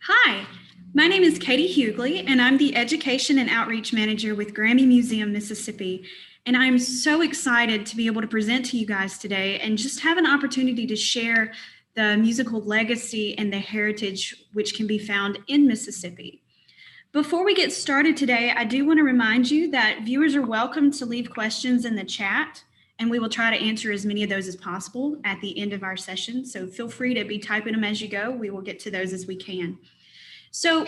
Hi, my name is Katie Hughley, and I'm the Education and Outreach Manager with GRAMMY Museum Mississippi. And I'm so excited to be able to present to you guys today and just have an opportunity to share the musical legacy and the heritage which can be found in Mississippi. Before we get started today, I do want to remind you that viewers are welcome to leave questions in the chat, and we will try to answer as many of those as possible at the end of our session. So feel free to be typing them as you go. We will get to those as we can. So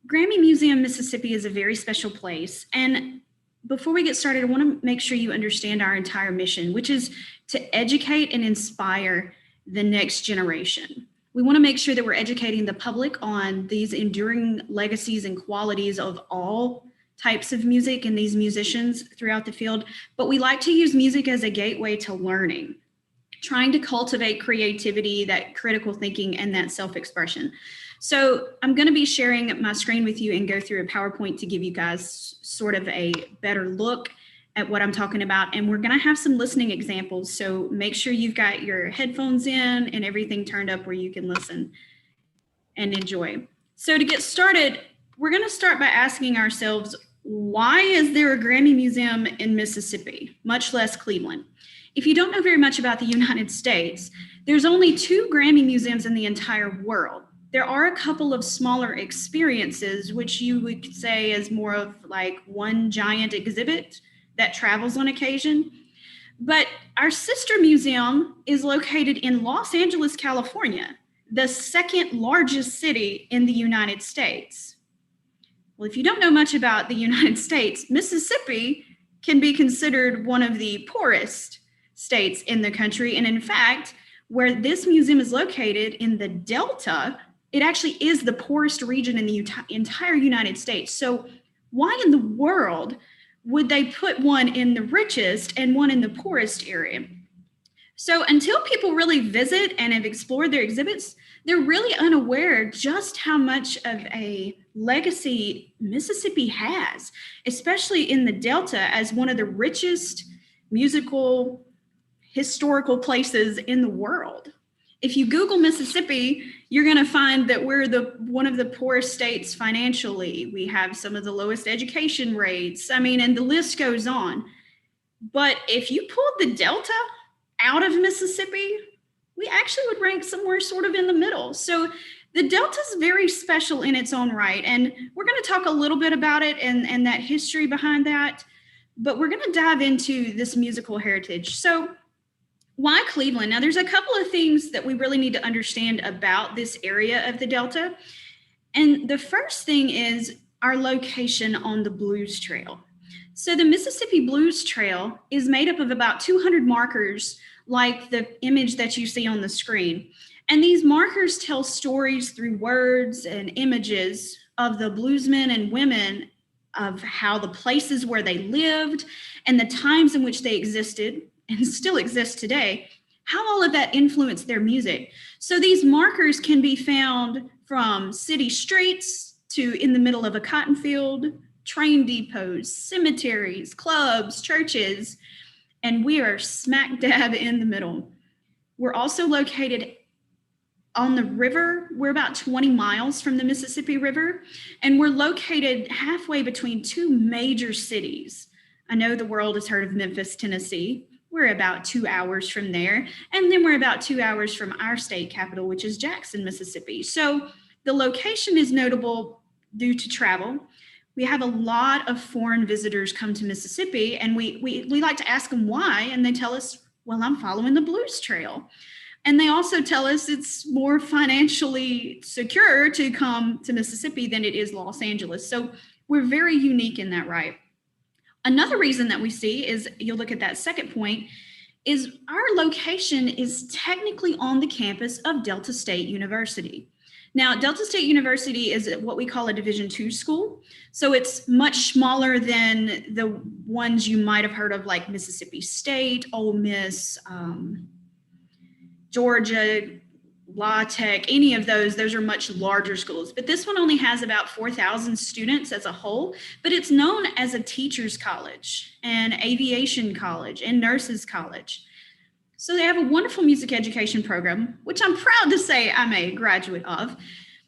GRAMMY Museum Mississippi is a very special place. And before we get started, I want to make sure you understand our entire mission, which is to educate and inspire the next generation. We want to make sure that we're educating the public on these enduring legacies and qualities of all types of music and these musicians throughout the field. But we like to use music as a gateway to learning, trying to cultivate creativity, that critical thinking, and that self-expression. So I'm going to be sharing my screen with you and go through a PowerPoint to give you guys sort of a better look at what I'm talking about. And we're going to have some listening examples. So make sure you've got your headphones in and everything turned up where you can listen and enjoy. So to get started, we're going to start by asking ourselves, why is there a GRAMMY Museum in Mississippi, much less Cleveland? If you don't know very much about the United States, there's only 2 GRAMMY museums in the entire world. There are a couple of smaller experiences, which you would say is more of like one giant exhibit that travels on occasion. But our sister museum is located in Los Angeles, California, the second largest city in the United States. Well, if you don't know much about the United States, Mississippi can be considered one of the poorest states in the country. And in fact, where this museum is located in the Delta, it actually is the poorest region in the entire United States. So why in the world would they put one in the richest and one in the poorest area? So until people really visit and have explored their exhibits, they're really unaware just how much of a legacy Mississippi has, especially in the Delta as one of the richest musical, historical places in the world. If you Google Mississippi, you're going to find that we're one of the poorest states financially. We have some of the lowest education rates. I mean, and the list goes on. But if you pulled the Delta out of Mississippi, we actually would rank somewhere sort of in the middle. So the Delta is very special in its own right. And we're going to talk a little bit about it and that history behind that. But we're going to dive into this musical heritage. So why Cleveland? Now, there's a couple of things that we really need to understand about this area of the Delta. And the first thing is our location on the Blues Trail. So the Mississippi Blues Trail is made up of about 200 markers, like the image that you see on the screen. And these markers tell stories through words and images of the bluesmen and women, of how the places where they lived and the times in which they existed and still exist today, how all of that influenced their music. So these markers can be found from city streets to in the middle of a cotton field, train depots, cemeteries, clubs, churches, and we are smack dab in the middle. We're also located on the river. We're about 20 miles from the Mississippi River, and we're located halfway between 2 major cities. I know the world has heard of Memphis, Tennessee. We're about 2 hours from there. And then we're about 2 hours from our state capital, which is Jackson, Mississippi. So the location is notable due to travel. We have a lot of foreign visitors come to Mississippi, and we like to ask them why, and they tell us, well, I'm following the Blues Trail. And they also tell us it's more financially secure to come to Mississippi than it is Los Angeles. So we're very unique in that right. Another reason that we see is, you'll look at that second point, is our location is technically on the campus of Delta State University. Now, Delta State University is what we call a Division II school. So it's much smaller than the ones you might have heard of, like Mississippi State, Ole Miss, Georgia, La Tech, any of those are much larger schools. But this one only has about 4,000 students as a whole, but it's known as a teacher's college, an aviation college, and nurses college. So they have a wonderful music education program, which I'm proud to say I'm a graduate of.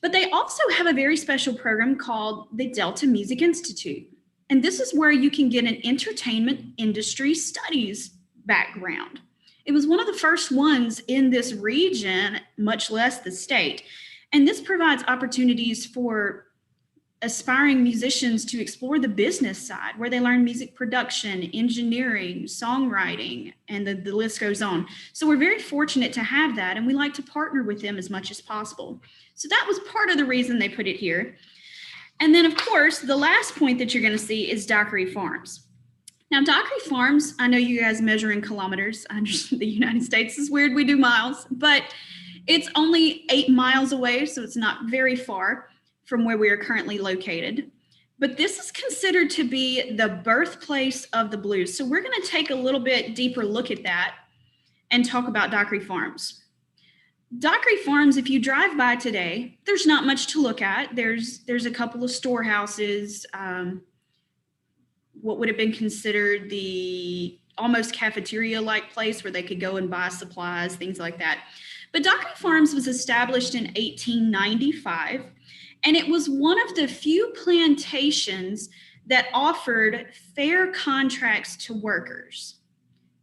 But they also have a very special program called the Delta Music Institute. And this is where you can get an entertainment industry studies background. It was one of the first ones in this region, much less the state. And this provides opportunities for aspiring musicians to explore the business side, where they learn music production, engineering, songwriting, and the list goes on. So we're very fortunate to have that, and we like to partner with them as much as possible. So that was part of the reason they put it here. And then, of course, the last point that you're going to see is Dockery Farms. Now, Dockery Farms, I know you guys measure in kilometers. I understand the United States is weird, we do miles, but it's only 8 miles away, so it's not very far from where we are currently located. But this is considered to be the birthplace of the blues. So we're going to take a little bit deeper look at that and talk about Dockery Farms. Dockery Farms, if you drive by today, there's not much to look at. There's a couple of storehouses, what would have been considered the almost cafeteria-like place where they could go and buy supplies, things like that. But Dockery Farms was established in 1895. And it was one of the few plantations that offered fair contracts to workers.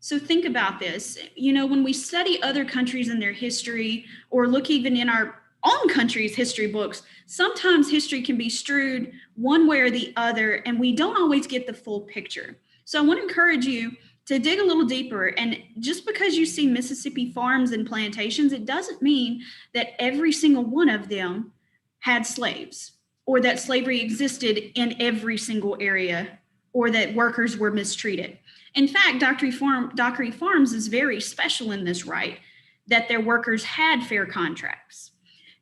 So think about this. You know, when we study other countries and their history, or look even in our own country's history books, sometimes history can be strewed one way or the other, and we don't always get the full picture. So I want to encourage you to dig a little deeper. And just because you see Mississippi farms and plantations, it doesn't mean that every single one of them had slaves, or that slavery existed in every single area, or that workers were mistreated. In fact, Dockery Farms is very special in this right, that their workers had fair contracts.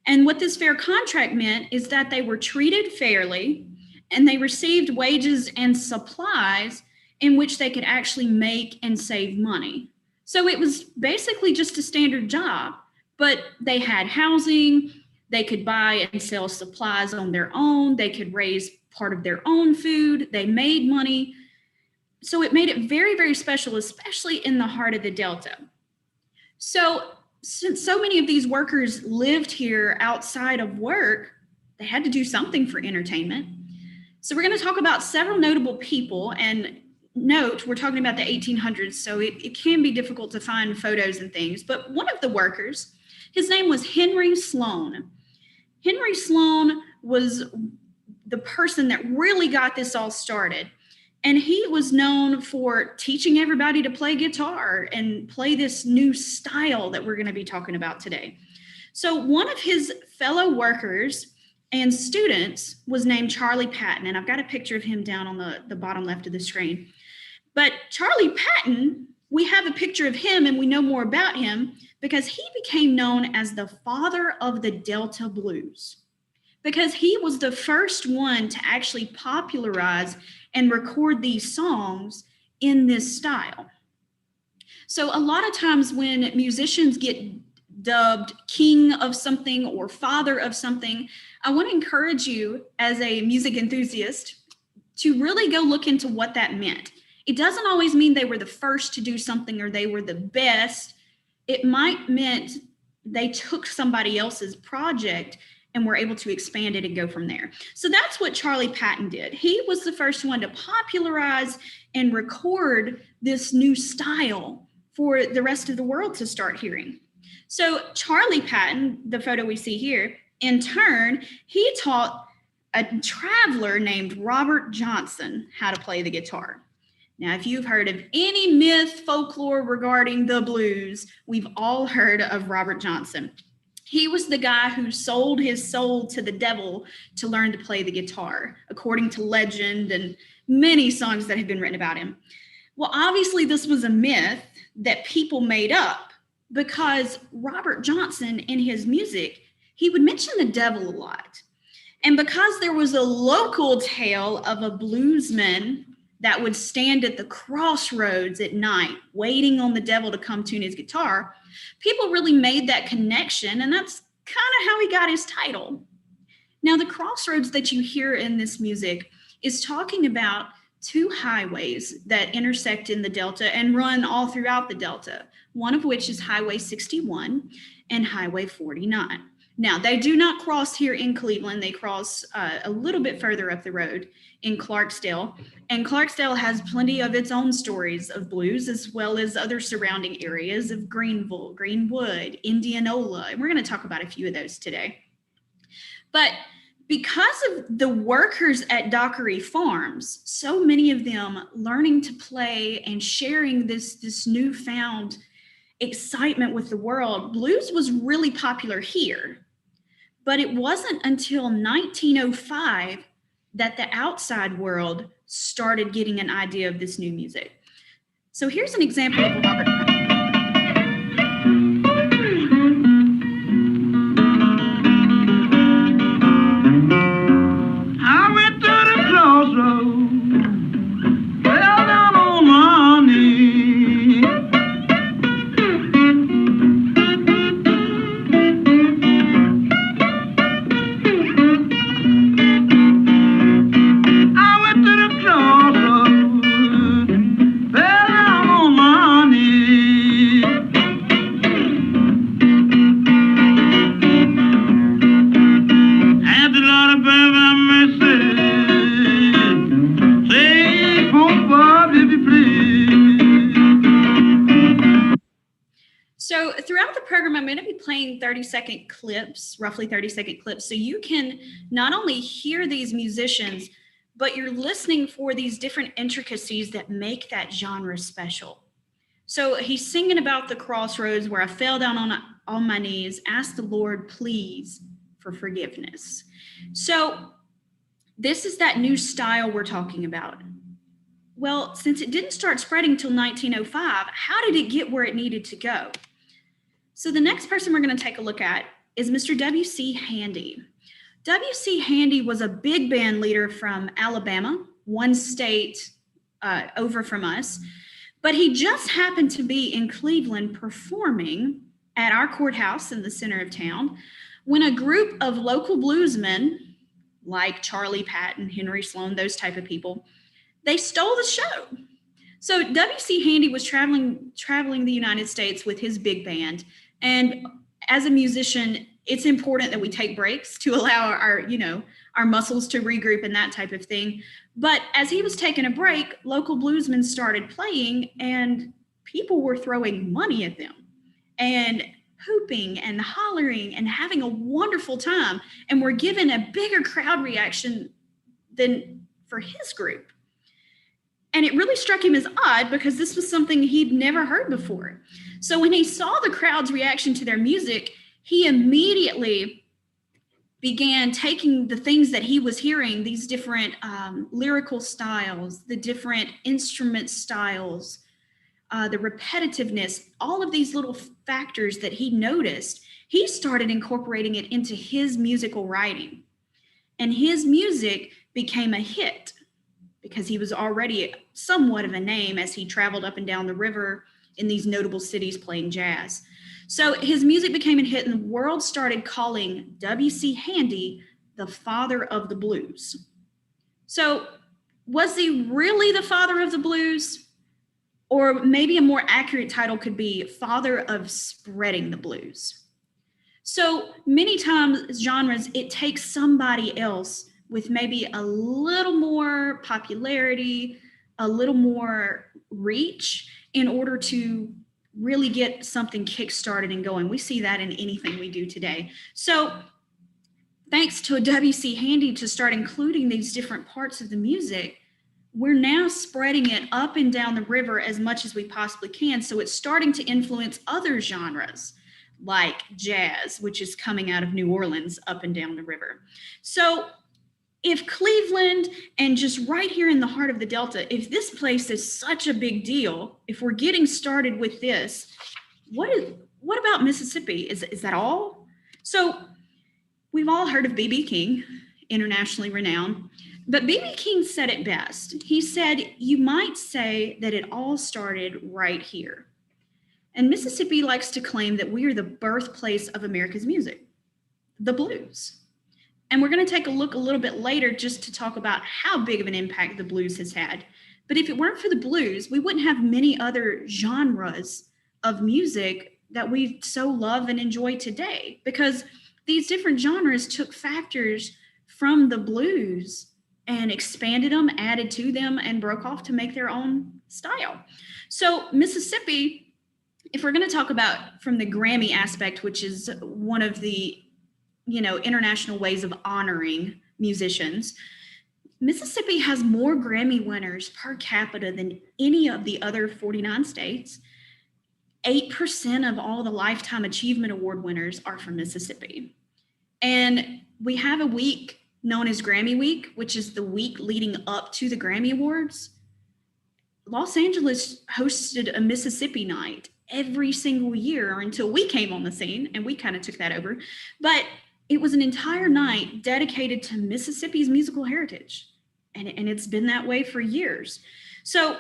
And what this fair contract meant is that they were treated fairly, and they received wages and supplies in which they could actually make and save money. So it was basically just a standard job, but they had housing, they could buy and sell supplies on their own. They could raise part of their own food. They made money. So it made it very, very special, especially in the heart of the Delta. So since so many of these workers lived here outside of work, they had to do something for entertainment. So we're going to talk about several notable people. And note, we're talking about the 1800s, so it can be difficult to find photos and things. But one of the workers, his name was Henry Sloan. Henry Sloan was the person that really got this all started. And he was known for teaching everybody to play guitar and play this new style that we're going to be talking about today. So one of his fellow workers and students was named Charlie Patton. And I've got a picture of him down on the bottom left of the screen. But Charlie Patton, we have a picture of him and we know more about him because he became known as the father of the Delta blues, because he was the first one to actually popularize and record these songs in this style. So a lot of times when musicians get dubbed king of something or father of something, I want to encourage you as a music enthusiast to really go look into what that meant. It doesn't always mean they were the first to do something or they were the best. It might meant they took somebody else's project and were able to expand it and go from there. So that's what Charlie Patton did. He was the first one to popularize and record this new style for the rest of the world to start hearing. So Charlie Patton, the photo we see here, in turn, he taught a traveler named Robert Johnson how to play the guitar. Now, if you've heard of any myth, folklore regarding the blues, we've all heard of Robert Johnson. He was the guy who sold his soul to the devil to learn to play the guitar, according to legend and many songs that have been written about him. Well, obviously, this was a myth that people made up because Robert Johnson, in his music, he would mention the devil a lot. And because there was a local tale of a bluesman that would stand at the crossroads at night, waiting on the devil to come tune his guitar, people really made that connection, and that's kind of how he got his title. Now, the crossroads that you hear in this music is talking about two highways that intersect in the Delta and run all throughout the Delta, one of which is Highway 61 and Highway 49. Now, they do not cross here in Cleveland. They cross a little bit further up the road in Clarksdale. And Clarksdale has plenty of its own stories of blues, as well as other surrounding areas of Greenville, Greenwood, Indianola. And we're going to talk about a few of those today. But because of the workers at Dockery Farms, so many of them learning to play and sharing this newfound excitement with the world, blues was really popular here. But it wasn't until 1905 that the outside world started getting an idea of this new music. So here's an example of Robert. I went to the crossroads, fell down on my knees. So throughout the program, I'm going to be playing 30-second clips, roughly 30-second clips, so you can not only hear these musicians, but you're listening for these different intricacies that make that genre special. So he's singing about the crossroads where I fell down on my knees, asked the Lord, please, for forgiveness. So this is that new style we're talking about. Well, since it didn't start spreading till 1905, how did it get where it needed to go? So the next person we're going to take a look at is Mr. W.C. Handy. W.C. Handy was a big band leader from Alabama, one state over from us, but he just happened to be in Cleveland performing at our courthouse in the center of town when a group of local bluesmen, like Charlie Patton, Henry Sloan, those type of people, they stole the show. So W.C. Handy was traveling the United States with his big band. And as a musician, it's important that we take breaks to allow our muscles to regroup and that type of thing. But as he was taking a break, local bluesmen started playing and people were throwing money at them and hooping and hollering and having a wonderful time. And were given a bigger crowd reaction than for his group. And it really struck him as odd because this was something he'd never heard before. So when he saw the crowd's reaction to their music, he immediately began taking the things that he was hearing, these different lyrical styles, the different instrument styles, the repetitiveness, all of these little factors that he noticed, he started incorporating it into his musical writing. And his music became a hit because he was already somewhat of a name as he traveled up and down the river in these notable cities playing jazz. So his music became a hit and the world started calling W.C. Handy the father of the blues. So was he really the father of the blues? Or maybe a more accurate title could be father of spreading the blues. So many times genres, it takes somebody else with maybe a little more popularity, a little more reach in order to really get something kick-started and going. We see that in anything we do today. So thanks to a W.C. Handy to start including these different parts of the music, we're now spreading it up and down the river as much as we possibly can. So it's starting to influence other genres like jazz, which is coming out of New Orleans up and down the river. So if Cleveland and just right here in the heart of the Delta, if this place is such a big deal, if we're getting started with this, what about Mississippi? Is that all? So we've all heard of B.B. King, internationally renowned, but B.B. King said it best. He said, you might say that it all started right here. And Mississippi likes to claim that we are the birthplace of America's music, the blues. And we're going to take a look a little bit later just to talk about how big of an impact the blues has had. But if it weren't for the blues, we wouldn't have many other genres of music that we so love and enjoy today. Because these different genres took factors from the blues and expanded them, added to them, and broke off to make their own style. So Mississippi, if we're going to talk about from the Grammy aspect, which is one of the, international ways of honoring musicians, Mississippi has more Grammy winners per capita than any of the other 49 states. 8% of all the Lifetime Achievement Award winners are from Mississippi. And we have a week known as Grammy Week, which is the week leading up to the Grammy Awards. Los Angeles hosted a Mississippi night every single year until we came on the scene, and we kind of took that over. But it was an entire night dedicated to Mississippi's musical heritage. And it's been that way for years. So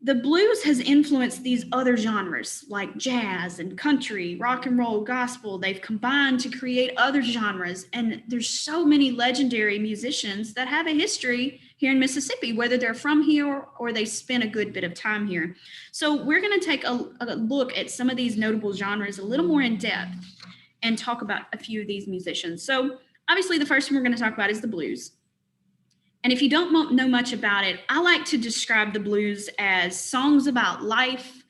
the blues has influenced these other genres like jazz and country, rock and roll, gospel. They've combined to create other genres. And there's so many legendary musicians that have a history here in Mississippi, whether they're from here or they spent a good bit of time here. So we're going to take a look at some of these notable genres a little more in depth and talk about a few of these musicians. So obviously the first one we're going to talk about is the blues. And if you don't know much about it, I like to describe the blues as songs about life,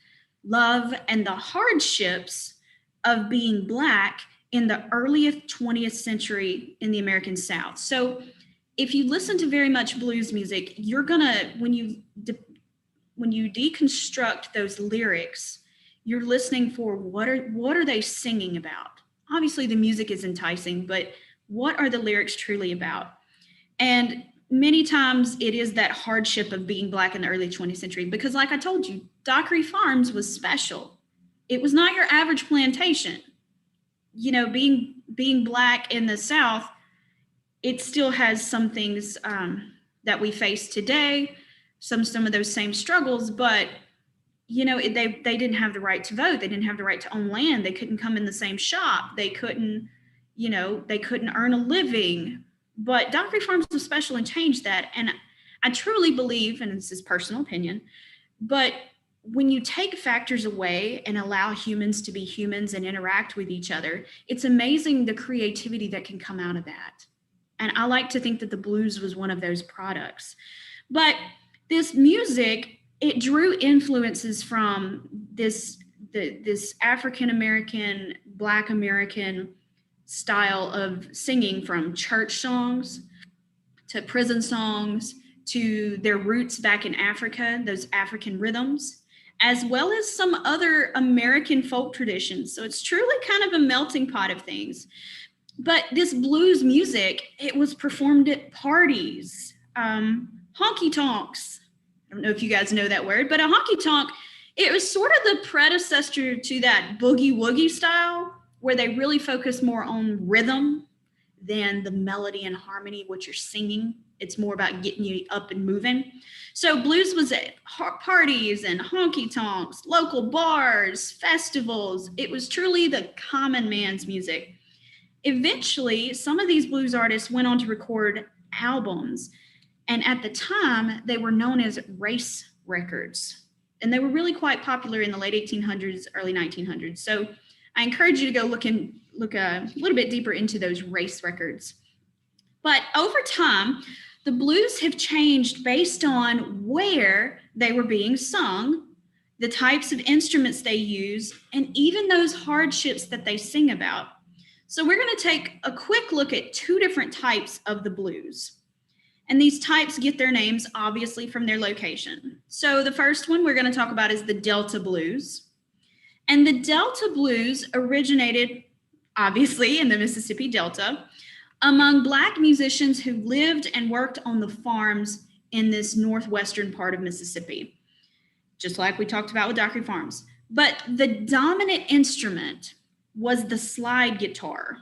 love, and the hardships of being Black in the earliest 20th century in the American South. So if you listen to very much blues music, you're gonna, when you deconstruct those lyrics, you're listening for what are they singing about? Obviously the music is enticing, but what are the lyrics truly about? And many times it is that hardship of being Black in the early 20th century, because like I told you, Dockery Farms was special. It was not your average plantation. Being Black in the South, it still has some things that we face today, some of those same struggles, but they didn't have the right to vote. They didn't have the right to own land. They couldn't come in the same shop. They couldn't earn a living. But Dockery Farms was special and changed that. And I truly believe, and this is personal opinion, but when you take factors away and allow humans to be humans and interact with each other, it's amazing the creativity that can come out of that. And I like to think that the blues was one of those products. But this music, it drew influences from this African-American, Black American style of singing, from church songs to prison songs to their roots back in Africa, those African rhythms, as well as some other American folk traditions. So it's truly kind of a melting pot of things. But this blues music, it was performed at parties, honky tonks. I don't know if you guys know that word, but a honky tonk, it was sort of the predecessor to that boogie woogie style, where they really focus more on rhythm than the melody and harmony, what you're singing. It's more about getting you up and moving. So blues was at parties and honky tonks, local bars, festivals. It was truly the common man's music. Eventually, some of these blues artists went on to record albums. And at the time, they were known as race records. And they were really quite popular in the late 1800s, early 1900s. So I encourage you to go look a little bit deeper into those race records. But over time, the blues have changed based on where they were being sung, the types of instruments they use, and even those hardships that they sing about. So we're going to take a quick look at two different types of the blues. And these types get their names, obviously, from their location. So the first one we're going to talk about is the Delta blues. And the Delta blues originated, obviously, in the Mississippi Delta among Black musicians who lived and worked on the farms in this northwestern part of Mississippi, just like we talked about with Dockery Farms. But the dominant instrument was the slide guitar,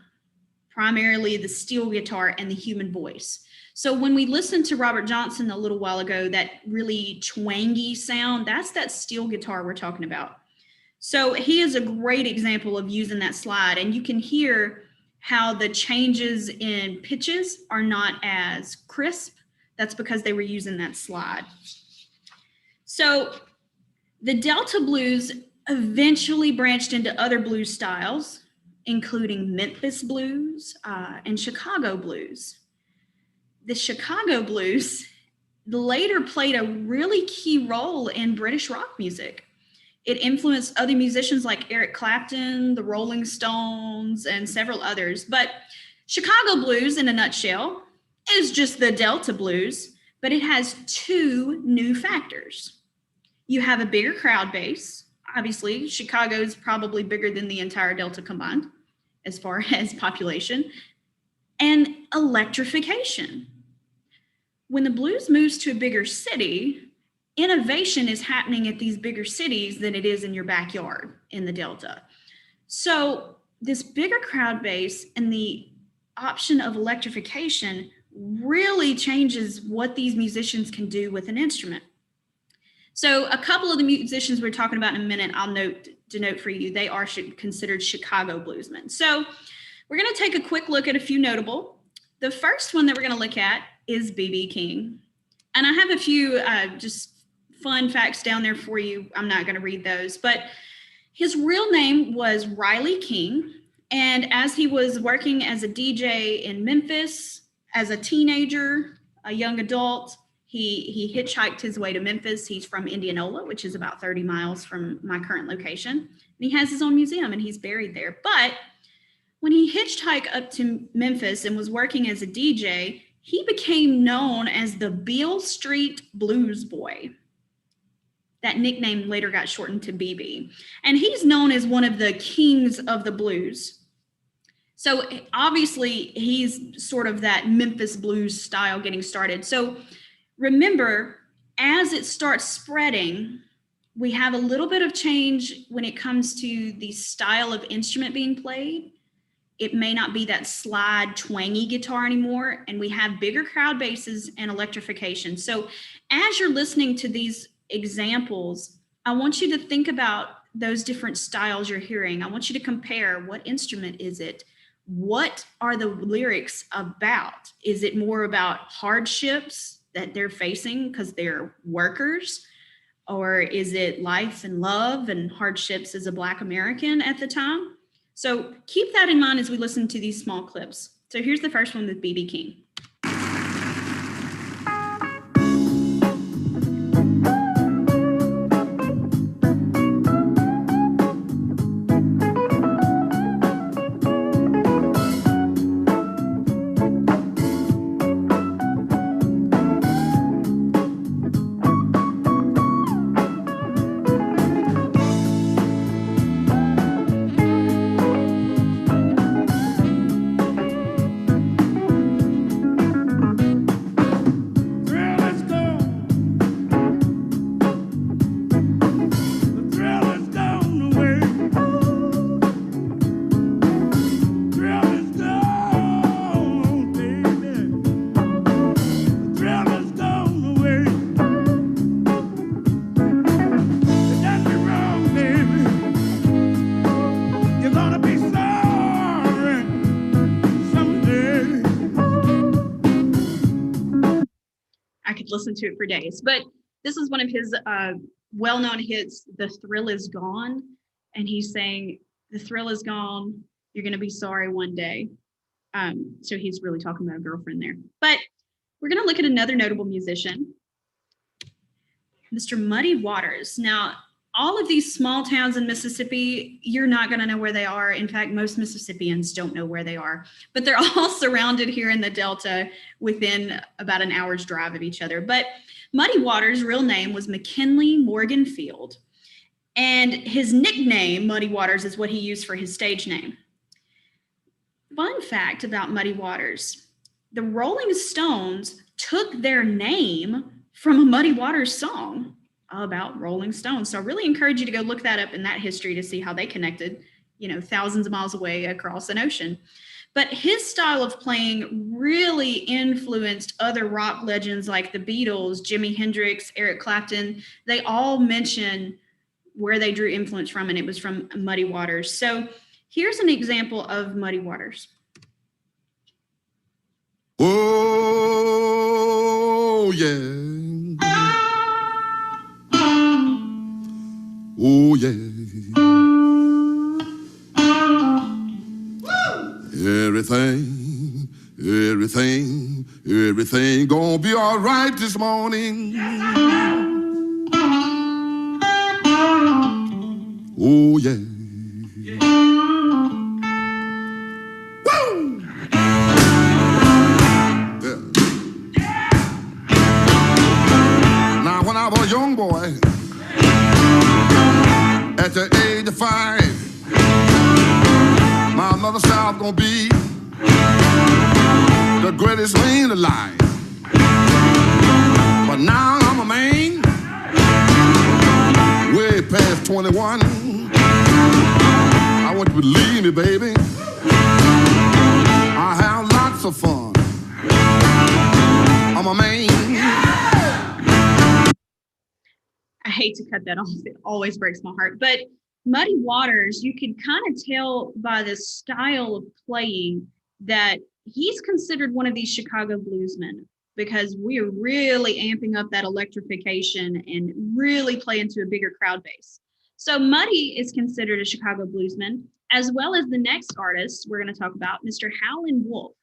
primarily the steel guitar and the human voice. So when we listened to Robert Johnson a little while ago, that really twangy sound, that's that steel guitar we're talking about. So he is a great example of using that slide, and you can hear how the changes in pitches are not as crisp. That's because they were using that slide. So the Delta blues eventually branched into other blues styles, including Memphis blues and Chicago blues. The Chicago blues later played a really key role in British rock music. It influenced other musicians like Eric Clapton, the Rolling Stones, and several others. But Chicago blues, in a nutshell, is just the Delta blues, but it has two new factors. You have a bigger crowd base. Obviously, Chicago is probably bigger than the entire Delta combined as far as population, and electrification. When the blues moves to a bigger city, innovation is happening at these bigger cities than it is in your backyard in the Delta. So this bigger crowd base and the option of electrification really changes what these musicians can do with an instrument. So a couple of the musicians we're talking about in a minute, I'll denote for you, they are considered Chicago bluesmen. So we're going to take a quick look at a few notable. The first one that we're going to look at is B.B. King. And I have a few just fun facts down there for you. I'm not going to read those, but his real name was Riley King. And as he was working as a DJ in Memphis, as a teenager, a young adult, he hitchhiked his way to Memphis. He's from Indianola, which is about 30 miles from my current location. And he has his own museum and he's buried there. But when he hitchhiked up to Memphis and was working as a DJ, he became known as the Beale Street Blues Boy. That nickname later got shortened to BB. And he's known as one of the kings of the blues. So obviously he's sort of that Memphis blues style getting started. So remember, as it starts spreading, we have a little bit of change when it comes to the style of instrument being played. It may not be that slide twangy guitar anymore, and we have bigger crowd bases and electrification. So as you're listening to these examples, I want you to think about those different styles you're hearing. I want you to compare, what instrument is it? What are the lyrics about? Is it more about hardships that they're facing because they're workers? Or is it life and love and hardships as a Black American at the time? So keep that in mind as we listen to these small clips. So here's the first one with B.B. King. Listen to it for days, but this is one of his well-known hits, "The Thrill Is Gone," and he's saying the thrill is gone, you're going to be sorry one day. So he's really talking about a girlfriend there. But we're going to look at another notable musician, Mr. Muddy Waters. Now, all of these small towns in Mississippi, you're not going to know where they are. In fact, most Mississippians don't know where they are, but they're all surrounded here in the Delta within about an hour's drive of each other. But Muddy Waters' real name was McKinley Morgan Field, and his nickname, Muddy Waters, is what he used for his stage name. Fun fact about Muddy Waters, the Rolling Stones took their name from a Muddy Waters song about Rolling Stones. So I really encourage you to go look that up in that history to see how they connected, thousands of miles away across an ocean. But his style of playing really influenced other rock legends like the Beatles, Jimi Hendrix, Eric Clapton. They all mention where they drew influence from, and it was from Muddy Waters. So here's an example of Muddy Waters. Oh, yeah. Oh, yeah. everything gonna be all right this morning. Oh, yeah. Woo! Yeah. Now, when I was a young boy, at the age of 5, my mother said I was gonna be the greatest man alive. But now I'm a man, way past 21. I want you to believe me, baby. I have lots of fun. I'm a man. I hate to cut that off. It always breaks my heart. But Muddy Waters, you can kind of tell by the style of playing that he's considered one of these Chicago bluesmen, because we are really amping up that electrification and really playing to a bigger crowd base. So Muddy is considered a Chicago bluesman, as well as the next artist we're going to talk about, Mr. Howlin Wolf.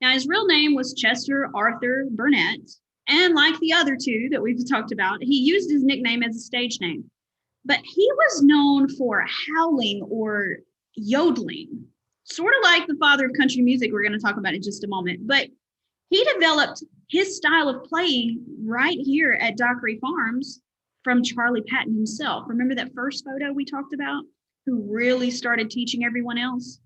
Now, his real name was Chester Arthur Burnett, and like the other two that we've talked about, he used his nickname as a stage name. But he was known for howling or yodeling, sort of like the father of country music we're going to talk about in just a moment. But he developed his style of playing right here at Dockery Farms from Charlie Patton himself. Remember that first photo we talked about, who really started teaching everyone else?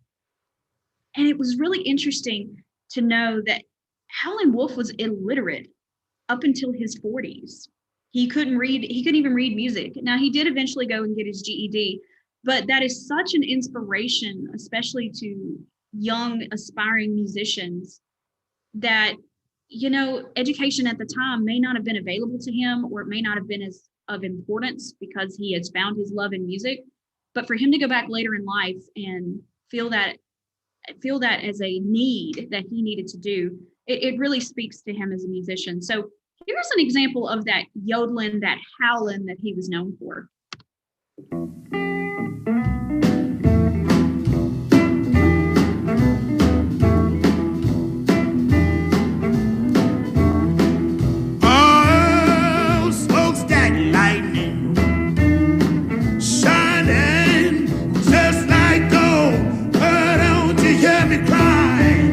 And it was really interesting to know that Howlin Wolf was illiterate up until his 40s. He couldn't even read music. Now, he did eventually go and get his GED, but that is such an inspiration, especially to young aspiring musicians, that, you know, education at the time may not have been available to him, or it may not have been as of importance because he has found his love in music. But for him to go back later in life and feel that as a need that he needed to do, it really speaks to him as a musician. So here's an example of that yodeling, that howling that he was known for. Oh, smokestack lightning, shining just like gold. But don't you hear me crying?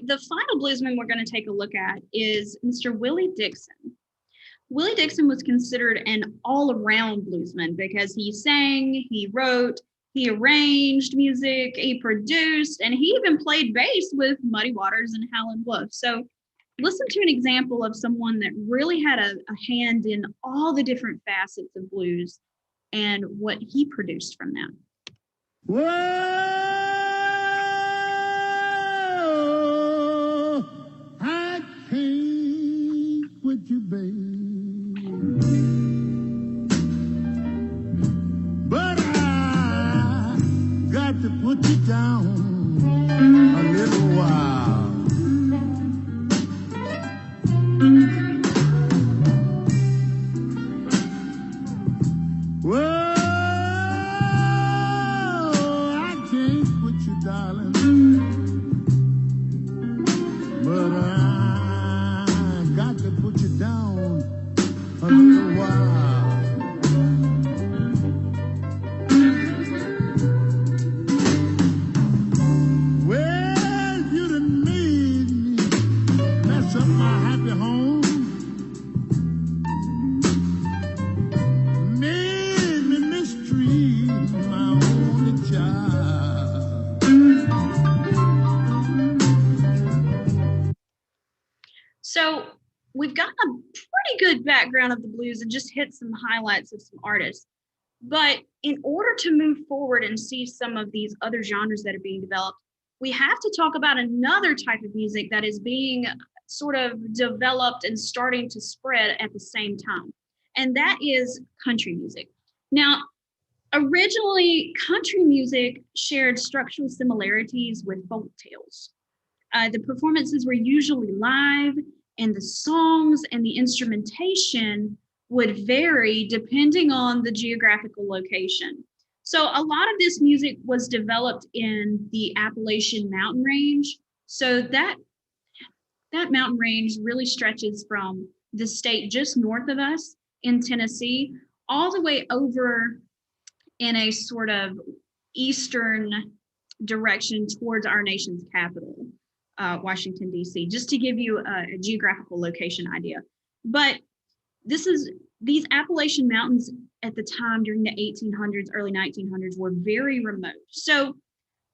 The final bluesman we're going to take a look at is Mr. Willie Dixon. Willie Dixon was considered an all-around bluesman because he sang, he wrote, he arranged music, he produced, and he even played bass with Muddy Waters and Howlin Wolf. So listen to an example of someone that really had a hand in all the different facets of blues and what he produced from that. Whoa, I can't quit you, baby, but I got to put you down a little while. Whoa, I can't quit you, darling, but I got to put you down a little while. Well, you done good background of the blues and just hit some highlights of some artists. But in order to move forward and see some of these other genres that are being developed, we have to talk about another type of music that is being sort of developed and starting to spread at the same time. And that is country music. Now, originally, country music shared structural similarities with folk tales. The performances were usually live, and the songs and the instrumentation would vary depending on the geographical location. So a lot of this music was developed in the Appalachian mountain range. So that mountain range really stretches from the state just north of us in Tennessee, all the way over in a sort of eastern direction towards our nation's capital, Washington, D.C., just to give you a geographical location idea. But these Appalachian Mountains at the time during the 1800s, early 1900s were very remote. So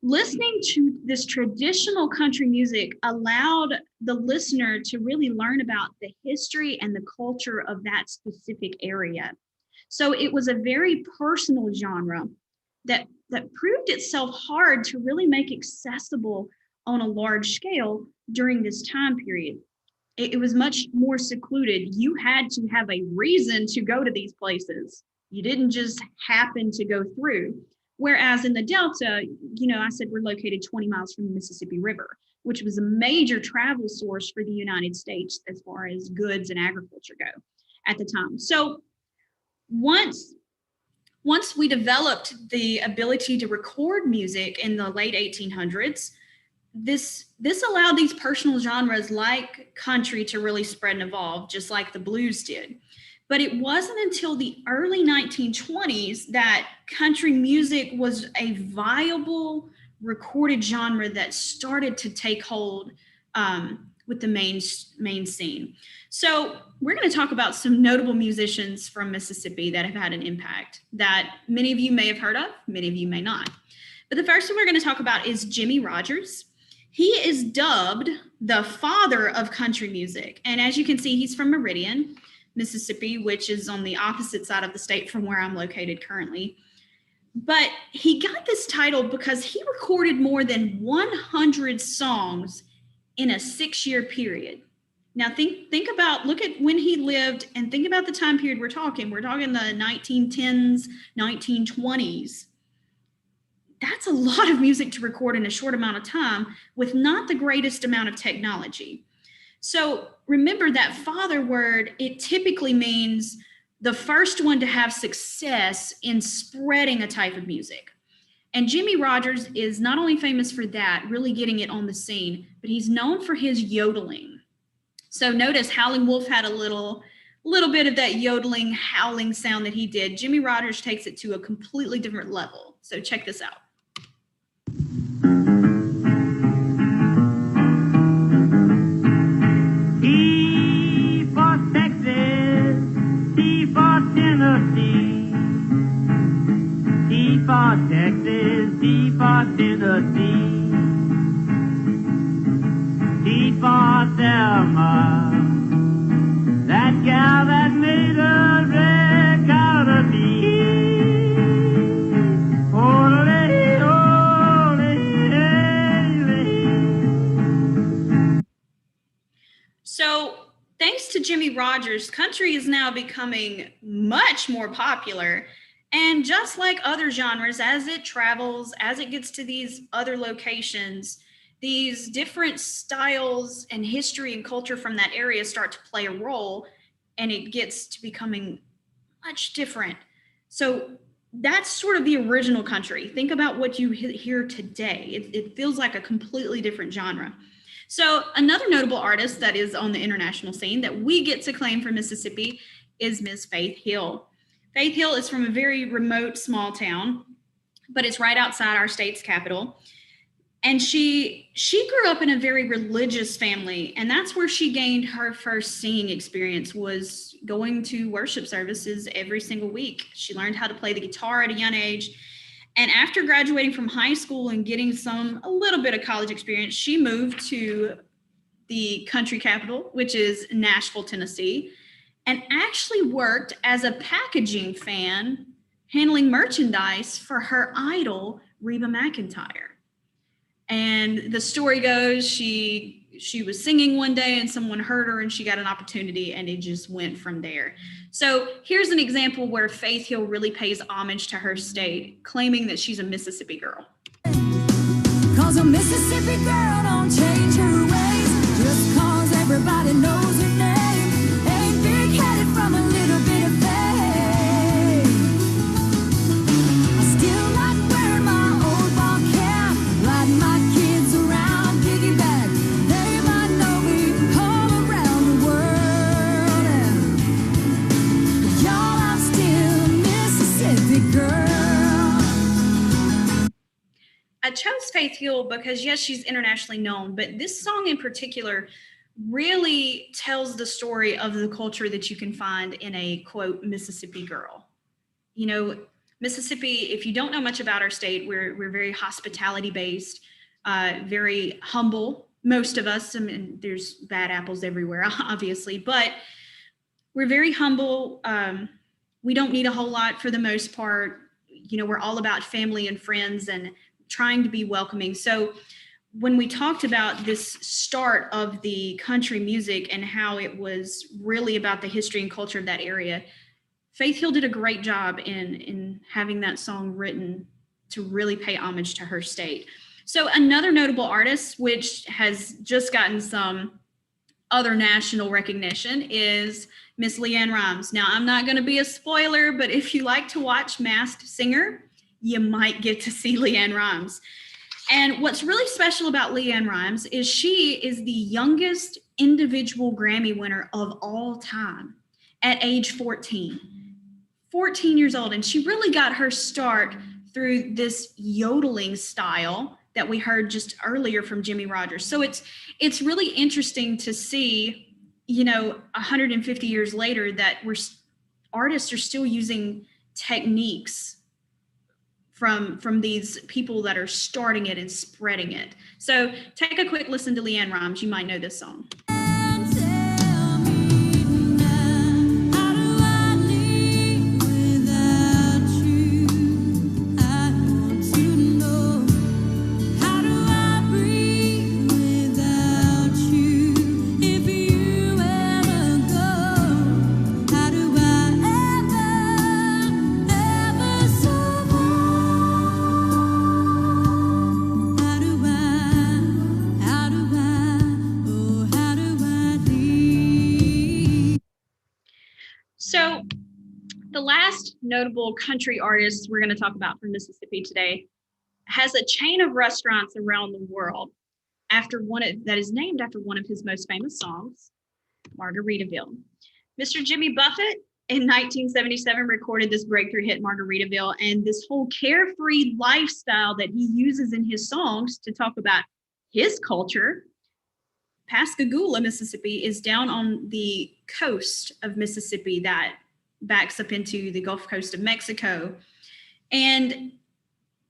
listening to this traditional country music allowed the listener to really learn about the history and the culture of that specific area. So it was a very personal genre that proved itself hard to really make accessible on a large scale during this time period. It was much more secluded. You had to have a reason to go to these places. You didn't just happen to go through. Whereas in the Delta, I said we're located 20 miles from the Mississippi River, which was a major travel source for the United States as far as goods and agriculture go at the time. So once we developed the ability to record music in the late 1800s, this allowed these personal genres like country to really spread and evolve, just like the blues did. But it wasn't until the early 1920s that country music was a viable recorded genre that started to take hold with the main scene. So we're going to talk about some notable musicians from Mississippi that have had an impact that many of you may have heard of, many of you may not. But the first one we're going to talk about is Jimmie Rodgers. He is dubbed the father of country music. And as you can see, he's from Meridian, Mississippi, which is on the opposite side of the state from where I'm located currently. But he got this title because he recorded more than 100 songs in a 6-year period. Now look at when he lived and think about the time period we're talking. We're talking the 1910s, 1920s. That's a lot of music to record in a short amount of time with not the greatest amount of technology. So remember that father word, it typically means the first one to have success in spreading a type of music. And Jimmie Rodgers is not only famous for that, really getting it on the scene, but he's known for his yodeling. So notice Howlin Wolf had a little bit of that yodeling, howling sound that he did. Jimmie Rodgers takes it to a completely different level. So check this out. T for Texas, T for Tennessee. T for Texas, T for Tennessee. T for Selma, that gal that made a wreck out of me. So thanks to Jimmie Rodgers, country is now becoming much more popular. And just like other genres, as it travels, as it gets to these other locations, these different styles and history and culture from that area start to play a role, and it gets to becoming much different. So that's sort of the original country. Think about what you hear today. It feels like a completely different genre. So another notable artist that is on the international scene that we get to claim for Mississippi is Miss Faith Hill. Faith Hill is from a very remote, small town, but it's right outside our state's capital. And she grew up in a very religious family, and that's where she gained her first singing experience, was going to worship services every single week. She learned how to play the guitar at a young age. And after graduating from high school and getting a little bit of college experience, she moved to the country capital, which is Nashville, Tennessee. and actually worked as a packaging fan, handling merchandise for her idol, Reba McEntire. And the story goes, she was singing one day and someone heard her and she got an opportunity, and it just went from there. So here's an example where Faith Hill really pays homage to her state, claiming that she's a Mississippi girl. 'Cause a Mississippi girl don't change her ways, just 'cause everybody knows her name. Ain't big-headed from a little bit of faith. I still like wearing my old ball cap, riding my kids around piggyback. They might know me all around the world. And y'all, I'm still a Mississippi girl. I chose Faith Hill because, yes, she's internationally known, but this song in particular really tells the story of the culture that you can find in a, quote, Mississippi girl. You know, Mississippi, if you don't know much about our state, we're very hospitality based, very humble. Most of us, I mean, there's bad apples everywhere, obviously, but we're very humble. We don't need a whole lot for the most part. You know, we're all about family and friends and trying to be welcoming. So when we talked about this start of the country music and how it was really about the history and culture of that area, Faith Hill did a great job in having that song written to really pay homage to her state. So another notable artist, which has just gotten some other national recognition, is Miss Leanne Rhymes. Now, I'm not going to be a spoiler, but if you like to watch Masked Singer, you might get to see Leanne Rhymes. And what's really special about Leanne Rhymes is she is the youngest individual Grammy winner of all time at age 14. 14 years old. And she really got her start through this yodeling style that we heard just earlier from Jimmy Rogers. So it's really interesting to see, you know, 150 years later that artists are still using techniques from these people that are starting it and spreading it. So take a quick listen to Leanne Rhymes. You might know this song. So the last notable country artist we're going to talk about from Mississippi today has a chain of restaurants around the world that is named after one of his most famous songs, Margaritaville. Mr. Jimmy Buffett in 1977 recorded this breakthrough hit, Margaritaville, and this whole carefree lifestyle that he uses in his songs to talk about his culture. Pascagoula, Mississippi, is down on the coast of Mississippi that backs up into the Gulf Coast of Mexico. And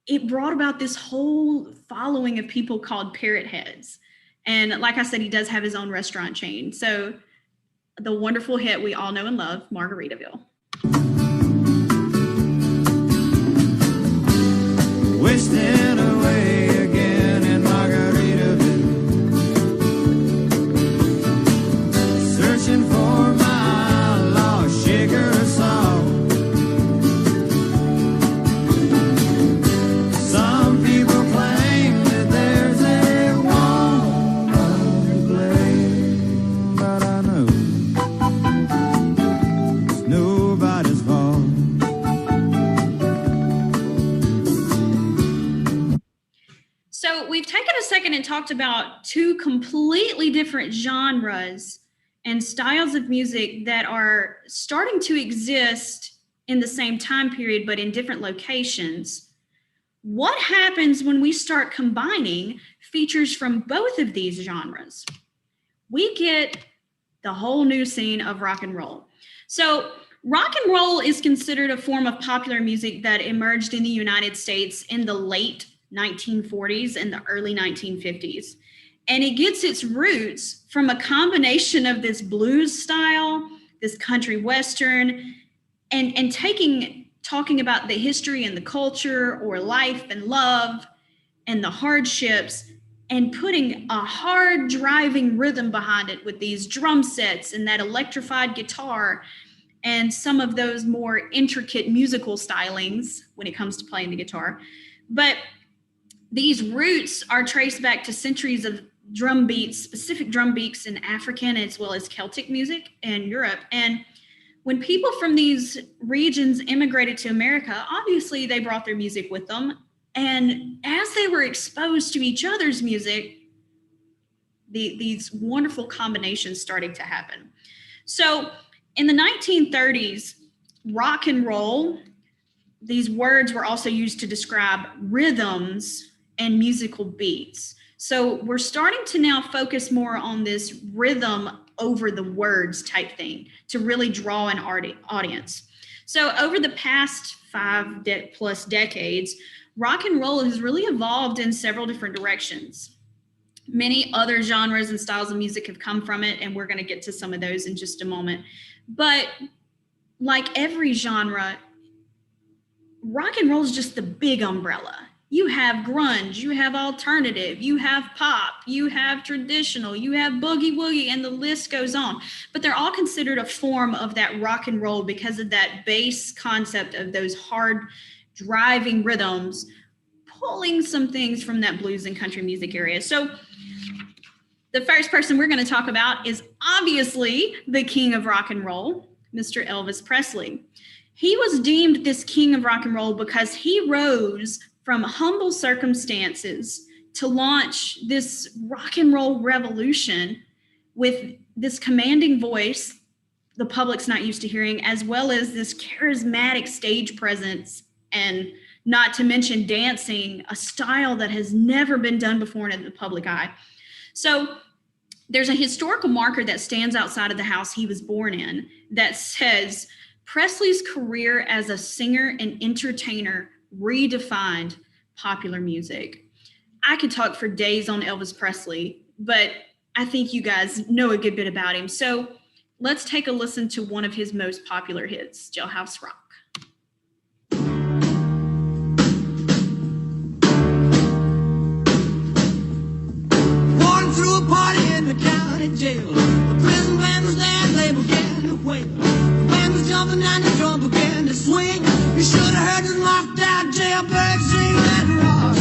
it brought about this whole following of people called parrot heads. And like I said, he does have his own restaurant chain. So the wonderful hit we all know and love, Margaritaville. Wasting away again in Margaritaville, searching for my lost sugar salt. Some people claim that there's a woman to blame, but I know it's nobody's fault. So we've taken a second and talked about two completely different genres and styles of music that are starting to exist in the same time period, but in different locations. What happens when we start combining features from both of these genres? We get the whole new scene of rock and roll. So rock and roll is considered a form of popular music that emerged in the United States in the late 1940s and the early 1950s. And it gets its roots from a combination of this blues style, this country western, and talking about the history and the culture or life and love and the hardships, and putting a hard driving rhythm behind it with these drum sets and that electrified guitar and some of those more intricate musical stylings when it comes to playing the guitar. But these roots are traced back to centuries of drum beats, specific drum beats in African as well as Celtic music in Europe. And when people from these regions immigrated to America, obviously they brought their music with them. And as they were exposed to each other's music, these wonderful combinations started to happen. So in the 1930s, rock and roll, these words were also used to describe rhythms and musical beats. So we're starting to now focus more on this rhythm over the words type thing to really draw an audience. So over the past 5+ decades, rock and roll has really evolved in several different directions. Many other genres and styles of music have come from it, and we're going to get to some of those in just a moment. But like every genre, rock and roll is just the big umbrella. You have grunge, you have alternative, you have pop, you have traditional, you have boogie woogie, and the list goes on. But they're all considered a form of that rock and roll because of that base concept of those hard driving rhythms, pulling some things from that blues and country music area. So the first person we're going to talk about is obviously the king of rock and roll, Mr. Elvis Presley. He was deemed this king of rock and roll because he rose from humble circumstances to launch this rock and roll revolution with this commanding voice the public's not used to hearing, as well as this charismatic stage presence, and not to mention dancing, a style that has never been done before in the public eye. So there's a historical marker that stands outside of the house he was born in that says Presley's career as a singer and entertainer redefined popular music. I could talk for days on Elvis Presley, but I think you guys know a good bit about him. So let's take a listen to one of his most popular hits, Jailhouse Rock. Walking through a party in the county jail. The prison band was there, they began to wail. The band was jumping and the drum began to swing. You should have heard the knocked out jailbird sing that rock.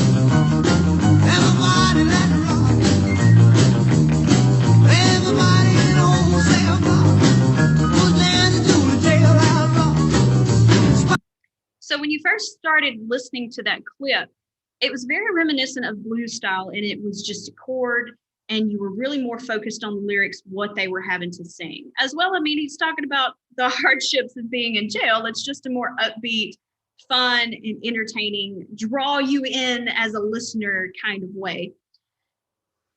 Everybody let it rock. Everybody in the whole cell block was dancing to the jailhouse rock. So when you first started listening to that clip, it was very reminiscent of blues style, and it was just a chord, and you were really more focused on the lyrics, what they were having to sing. As well, I mean, he's talking about the hardships of being in jail. It's just a more upbeat, fun, and entertaining, draw you in as a listener kind of way.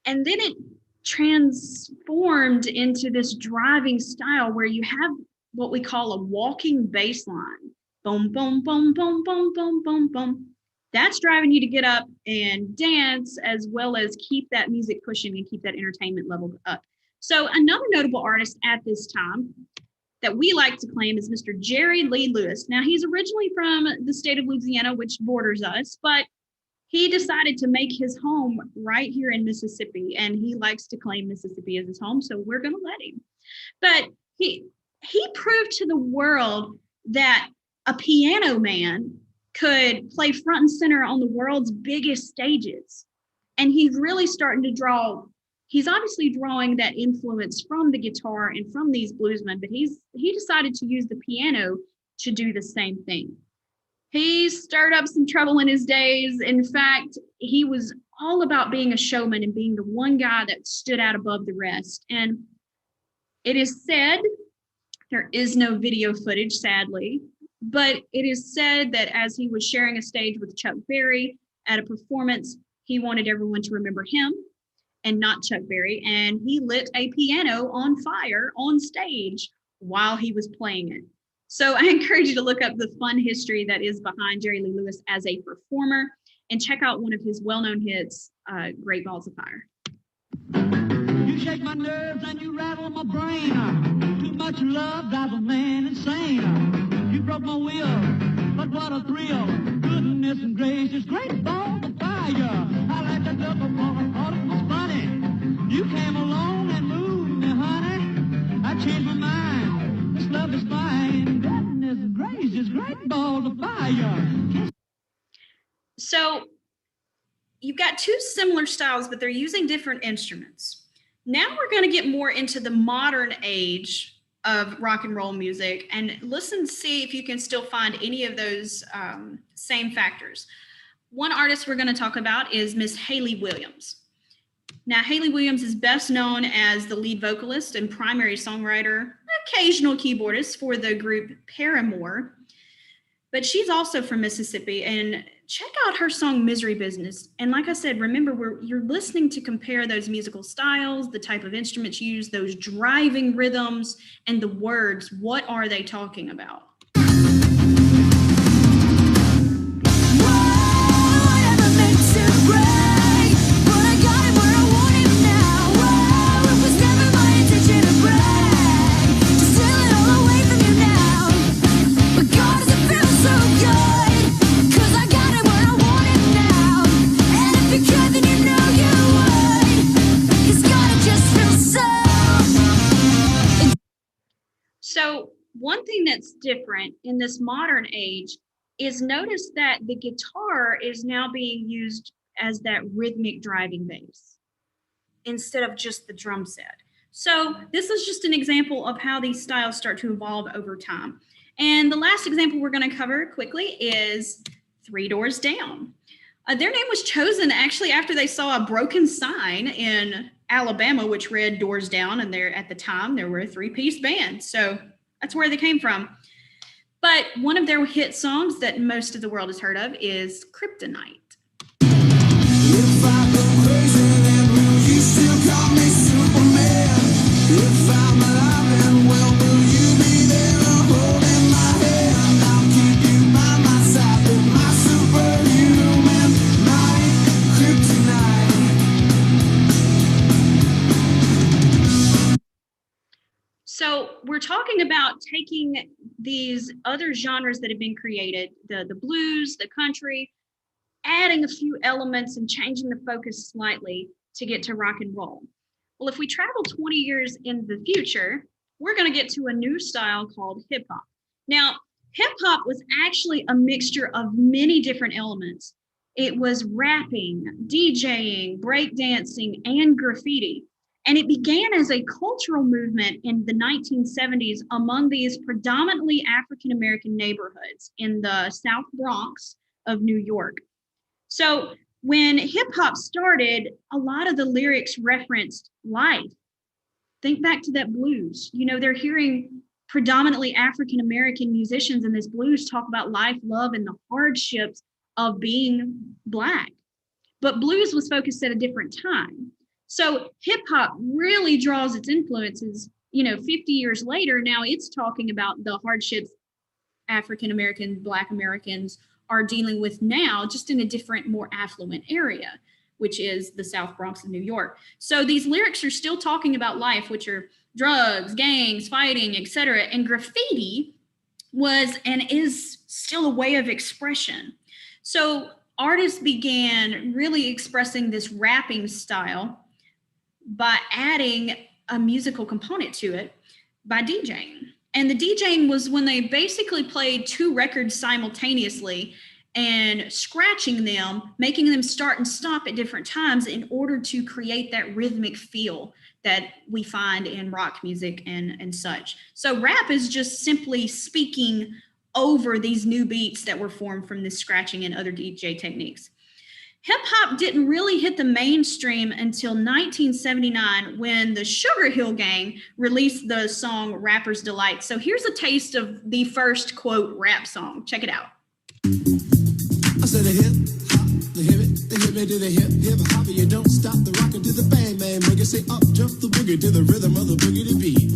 And then it transformed into this driving style where you have what we call a walking bass line. Boom, boom, boom, boom, boom, boom, boom, boom. That's driving you to get up and dance, as well as keep that music pushing and keep that entertainment level up. So another notable artist at this time that we like to claim is Mr. Jerry Lee Lewis. Now, he's originally from the state of Louisiana, which borders us, but he decided to make his home right here in Mississippi, and he likes to claim Mississippi as his home, so we're going to let him. But he proved to the world that a piano man could play front and center on the world's biggest stages. And he's really starting to he's obviously drawing that influence from the guitar and from these bluesmen, but he decided to use the piano to do the same thing. He stirred up some trouble in his days. In fact, he was all about being a showman and being the one guy that stood out above the rest. And it is said, there is no video footage, sadly, but it is said that as he was sharing a stage with Chuck Berry at a performance, he wanted everyone to remember him and not Chuck Berry, and he lit a piano on fire on stage while he was playing it. So I encourage you to look up the fun history that is behind Jerry Lee Lewis as a performer, and check out one of his well-known hits, Great Balls of Fire. You shake my nerves and you rattle my brain. Too much love drives a man insane. You broke my will, but what a thrill. Goodness and gracious, great balls of fire. I like that look upon I thought it was funny. You came along and moved me, honey. I changed my mind. This love is mine. Goodness and gracious, great balls of fire. So you've got two similar styles, but they're using different instruments. Now we're going to get more into the modern age of rock and roll music and listen, see if you can still find any of those same factors. One artist we're going to talk about is Miss Hayley Williams. Now, Hayley Williams is best known as the lead vocalist and primary songwriter, occasional keyboardist for the group Paramore, but she's also from Mississippi. And check out her song Misery Business. And like I said, remember, you're listening to compare those musical styles, the type of instruments used, those driving rhythms, and the words. What are they talking about? So one thing that's different in this modern age is notice that the guitar is now being used as that rhythmic driving bass instead of just the drum set. So this is just an example of how these styles start to evolve over time. And the last example we're going to cover quickly is Three Doors Down. Their name was chosen actually after they saw a broken sign in Alabama, which read Doors Down, and at the time there were a three-piece band. So that's where they came from. But one of their hit songs that most of the world has heard of is Kryptonite. If I go crazy, then will you still call me Superman? If I'm alive and well, will you be there holding my hand? I'll keep you by my side with my superhuman might, Kryptonite. So we're talking about taking these other genres that have been created, the blues, the country, adding a few elements and changing the focus slightly to get to rock and roll. Well, if we travel 20 years in the future, we're going to get to a new style called hip hop. Now, hip hop was actually a mixture of many different elements. It was rapping, DJing, breakdancing, and graffiti. And it began as a cultural movement in the 1970s among these predominantly African-American neighborhoods in the South Bronx of New York. So when hip hop started, a lot of the lyrics referenced life. Think back to that blues. You know, they're hearing predominantly African-American musicians in this blues talk about life, love, and the hardships of being Black. But blues was focused at a different time. So hip hop really draws its influences, 50 years later. Now it's talking about the hardships African-American, Black Americans are dealing with now, just in a different, more affluent area, which is the South Bronx of New York. So these lyrics are still talking about life, which are drugs, gangs, fighting, etc. And graffiti was and is still a way of expression. So artists began really expressing this rapping style by adding a musical component to it by DJing. And the DJing was when they basically played two records simultaneously and scratching them, making them start and stop at different times in order to create that rhythmic feel that we find in rock music and such. So rap is just simply speaking over these new beats that were formed from this scratching and other DJ techniques. Hip hop didn't really hit the mainstream until 1979 when the Sugar Hill Gang released the song Rapper's Delight. So here's a taste of the first, quote, rap song. Check it out. I said the hip hop, the hip me to the hip hop, you don't stop the rockin' to the bang bang boogie. Say up jump the boogie to the rhythm of the boogie to beat.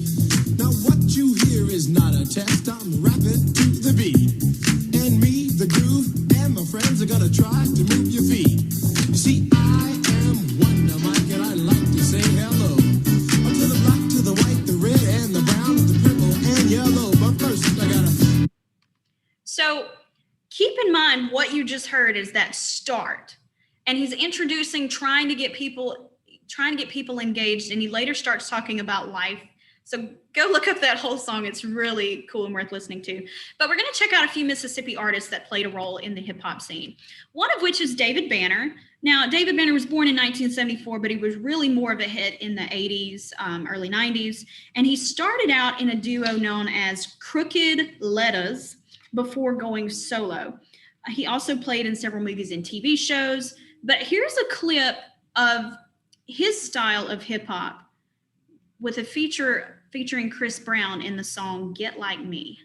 Now what you hear is not a test, I'm rapping to the beat. And me, the groove, and my friends are gonna try to move your feet. You see, I am Wonder Mike, and I like to say hello. Up to the black, to the white, the red, and the brown, the purple. you just heard is that start. And he's introducing trying to get people engaged, and he later starts talking about life. So go look up that whole song. It's really cool and worth listening to. But we're going to check out a few Mississippi artists that played a role in the hip hop scene. One of which is David Banner. Now, David Banner was born in 1974, but he was really more of a hit in the 80s, early 90s. And he started out in a duo known as Crooked Letters before going solo. He also played in several movies and TV shows. But here's a clip of his style of hip hop with a featuring Chris Brown in the song Get Like Me.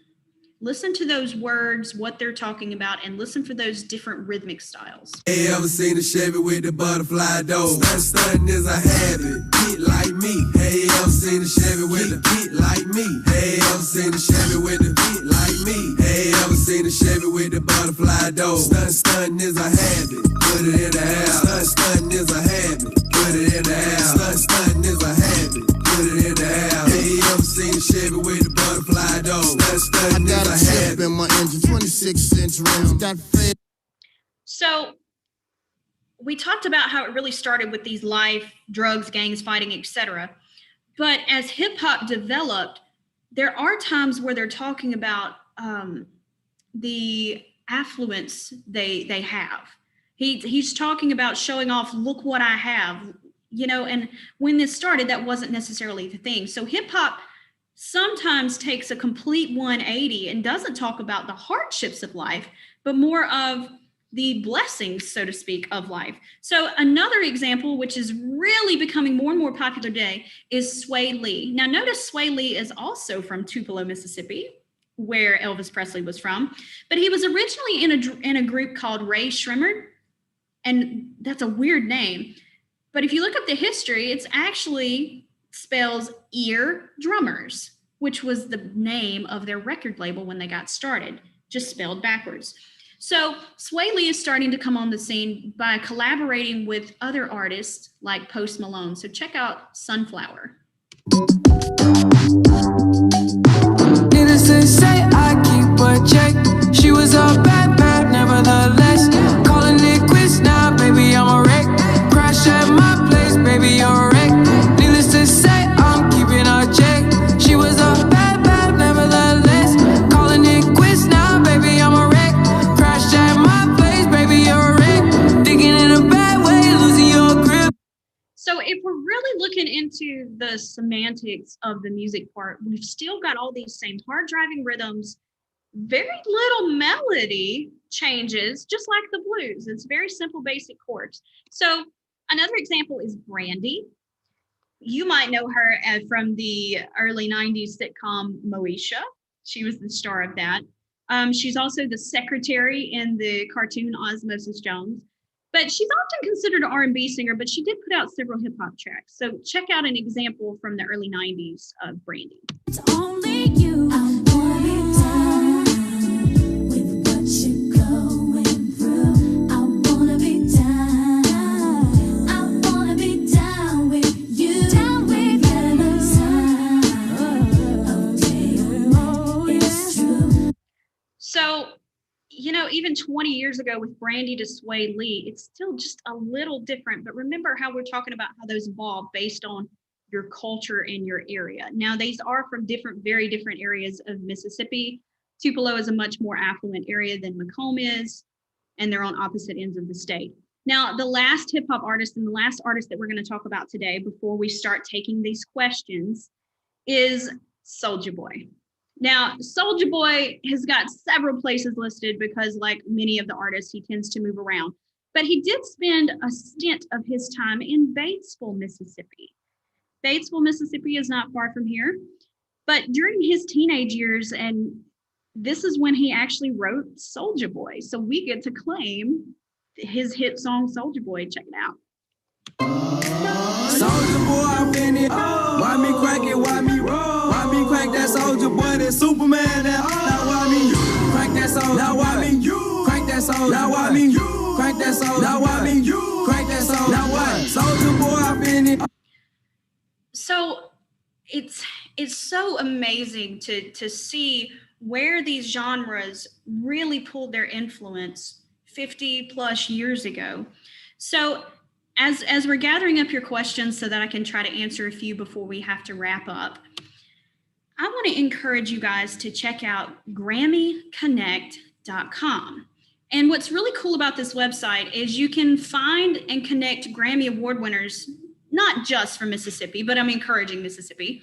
Listen to those words, what they're talking about, and listen for those different rhythmic styles. Hey, ever seen a Chevy with the butterfly door? Stuntin' is a habit, get like me. Hey, ever seen a Chevy with a get like me? Hey, ever seen a Chevy with the get like me? Hey, ever seen a Chevy with the butterfly door? Stuntin' is a habit, put it in the house. Stuntin' is a habit, put it in the house. Stuntin' is a habit, put it in the house. Hey, ever seen a Chevy with the butterfly door? Stuntin' is a habit. In my engine, 26-inch rims, got fed. So we talked about how it really started with these life, drugs, gangs, fighting, etc. But as hip hop developed, there are times where they're talking about the affluence they have. He's talking about showing off, look what I have, you know, and when this started, that wasn't necessarily the thing. So hip hop sometimes takes a complete 180 and doesn't talk about the hardships of life, but more of the blessings, so to speak, of life. So another example, which is really becoming more and more popular today, is Sway Lee. Now notice Sway Lee is also from Tupelo, Mississippi, where Elvis Presley was from, but he was originally in a group called Ray Shrimmer, and that's a weird name. But if you look up the history, it's actually spells Ear Drummers, which was the name of their record label when they got started, just spelled backwards. So Sway Lee is starting to come on the scene by collaborating with other artists like Post Malone. So check out Sunflower. Needless to say, I keep a check. She was a bad, nevertheless. Calling it quits now, baby, I'm a wreck. Crash at my place, baby, you're a wreck. Needless to say, I'm keeping a check. She was a bad, nevertheless. Calling it quits now, baby, I'm a wreck. Crash at my place, baby, you're a wreck. Thinking in a bad way, losing your grip. So if we're really looking into the semantics of the music part, we've still got all these same hard driving rhythms, very little melody changes, just like the blues. It's very simple, basic chords. So another example is Brandy. You might know her from the early 90s sitcom Moesha. She was the star of that. She's also the secretary in the cartoon Osmosis Jones. But she's often considered an R&B singer, but she did put out several hip hop tracks. So check out an example from the early 90s of Brandy. It's only you. I want it down with what you're going through. I wanna be down. I wanna be down with you. Down with you. It's true. So, you know, even 20 years ago with Brandy to Sway Lee, it's still just a little different. But remember how we're talking about how those evolve based on your culture and your area. Now, these are from very different areas of Mississippi. Tupelo is a much more affluent area than Macomb is, and they're on opposite ends of the state. Now, the last hip hop artist and the last artist that we're going to talk about today before we start taking these questions is Soulja Boy. Now, Soulja Boy has got several places listed because, like many of the artists, he tends to move around. But he did spend a stint of his time in Batesville, Mississippi. Batesville, Mississippi is not far from here. But during his teenage years, and this is when he actually wrote Soulja Boy. So we get to claim his hit song, Soulja Boy. Check it out. Soulja Boy, I've been it. Why me crack it? Why me roll? Why me crack that Soulja Boy? That Superman? That now why me you crack that Soulja? Now why me you crack that Soulja? Now why me you crack that Soulja? Now why me you crack that Soulja? Now what? Soulja Boy, I've been it. So it's so amazing to see where these genres really pulled their influence 50 plus years ago. So as we're gathering up your questions so that I can try to answer a few before we have to wrap up, I want to encourage you guys to check out GRAMMYConnect.com. And what's really cool about this website is you can find and connect Grammy Award winners, not just from Mississippi, but I'm encouraging Mississippi,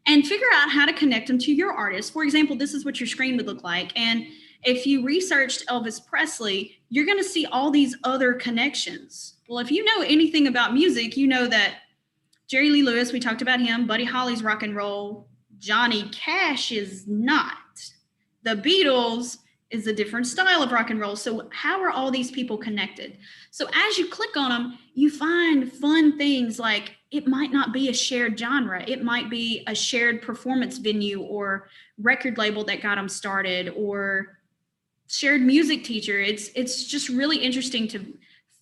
and figure out how to connect them to your artist. For example, this is what your screen would look like. And if you researched Elvis Presley, you're going to see all these other connections. Well, if you know anything about music, you know that Jerry Lee Lewis, we talked about him, Buddy Holly's rock and roll, Johnny Cash is not. The Beatles is a different style of rock and roll. So how are all these people connected? So as you click on them, you find fun things like it might not be a shared genre. It might be a shared performance venue or record label that got them started, or shared music teacher. It's just really interesting to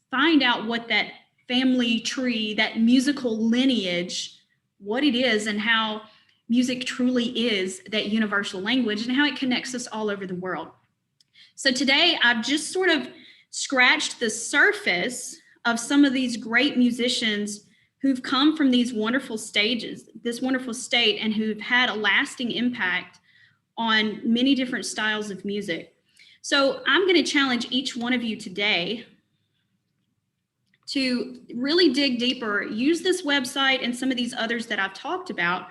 find out what that family tree, that musical lineage, what it is, and how music truly is that universal language and how it connects us all over the world. So today I've just sort of scratched the surface of some of these great musicians who've come from these wonderful stages, this wonderful state, and who've had a lasting impact on many different styles of music. So I'm going to challenge each one of you today to really dig deeper, use this website and some of these others that I've talked about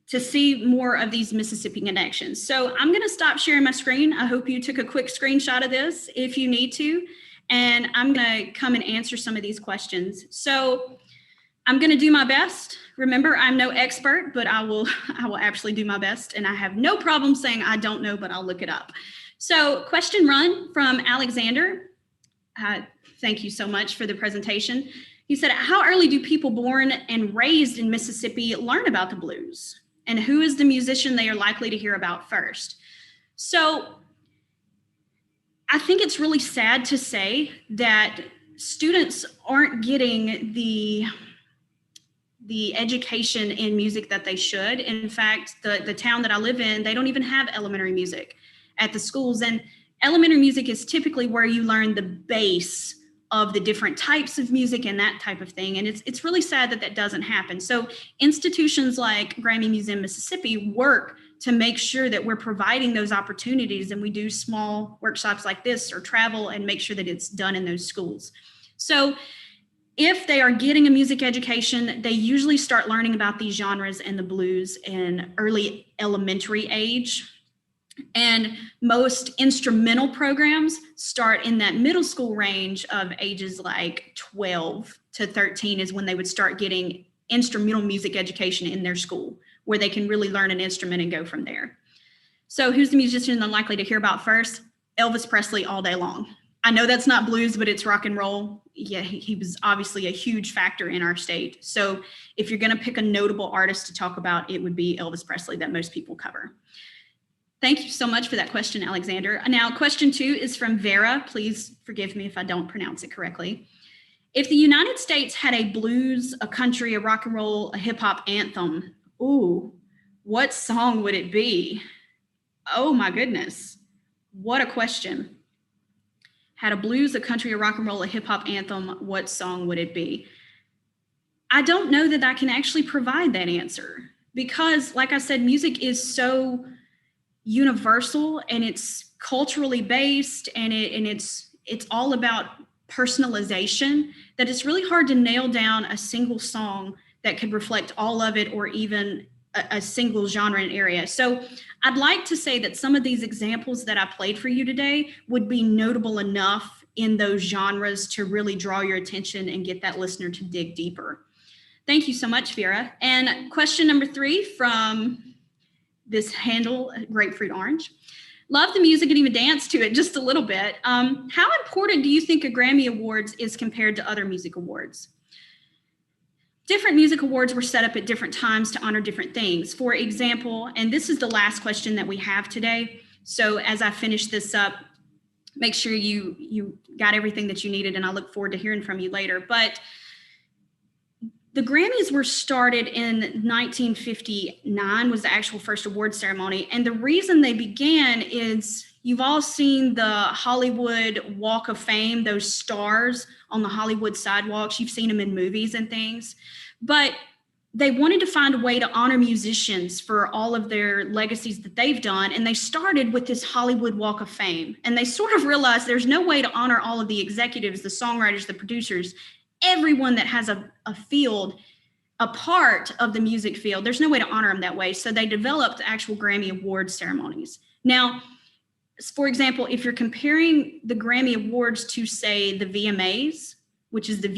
to see more of these Mississippi connections. So I'm going to stop sharing my screen. I hope you took a quick screenshot of this if you need to, and I'm going to come and answer some of these questions. So I'm going to do my best. Remember, I'm no expert, but I will actually do my best, and I have no problem saying I don't know, but I'll look it up. So question run from Alexander. Thank you so much for the presentation. He said, how early do people born and raised in Mississippi learn about the blues? And who is the musician they are likely to hear about first? So I think it's really sad to say that students aren't getting the education in music that they should. In fact, the town that I live in, they don't even have elementary music at the schools. And elementary music is typically where you learn the base of the different types of music and that type of thing. And it's really sad that that doesn't happen. So institutions like GRAMMY Museum Mississippi work to make sure that we're providing those opportunities, and we do small workshops like this or travel and make sure that it's done in those schools. So if they are getting a music education, they usually start learning about these genres and the blues in early elementary age. And most instrumental programs start in that middle school range of ages like 12 to 13 is when they would start getting instrumental music education in their school, where they can really learn an instrument and go from there. So who's the musician I'm likely to hear about first? Elvis Presley all day long. I know that's not blues, but it's rock and roll. Yeah, he was obviously a huge factor in our state. So if you're going to pick a notable artist to talk about, it would be Elvis Presley that most people cover. Thank you so much for that question, Alexander. Now, question 2 is from Vera. Please forgive me if I don't pronounce it correctly. If the United States had a blues, a country, a rock and roll, a hip hop anthem, ooh, what song would it be? Oh my goodness, what a question. Had a blues, a country, a rock and roll, a hip hop anthem, what song would it be? I don't know that I can actually provide that answer because, like I said, music is so universal and it's culturally based, and it's all about personalization, that it's really hard to nail down a single song that could reflect all of it, or even a single genre and area. So I'd like to say that some of these examples that I played for you today would be notable enough in those genres to really draw your attention and get that listener to dig deeper. Thank you so much, Vera. And question number 3 from this handle, Grapefruit Orange. Love the music and even dance to it just a little bit. How important do you think a Grammy Awards is compared to other music awards? Different music awards were set up at different times to honor different things. For example, and this is the last question that we have today. So as I finish this up, make sure you got everything that you needed, and I look forward to hearing from you later. But the Grammys were started in 1959 was the actual first award ceremony. And the reason they began is, You've all seen the Hollywood Walk of Fame, those stars on the Hollywood sidewalks. You've seen them in movies and things. But they wanted to find a way to honor musicians for all of their legacies that they've done. And they started with this Hollywood Walk of Fame. And they sort of realized there's no way to honor all of the executives, the songwriters, the producers, everyone that has a field, a part of the music field. There's no way to honor them that way. So they developed actual Grammy Awards ceremonies. Now, for example, if you're comparing the Grammy Awards to, say, the VMAs, which is the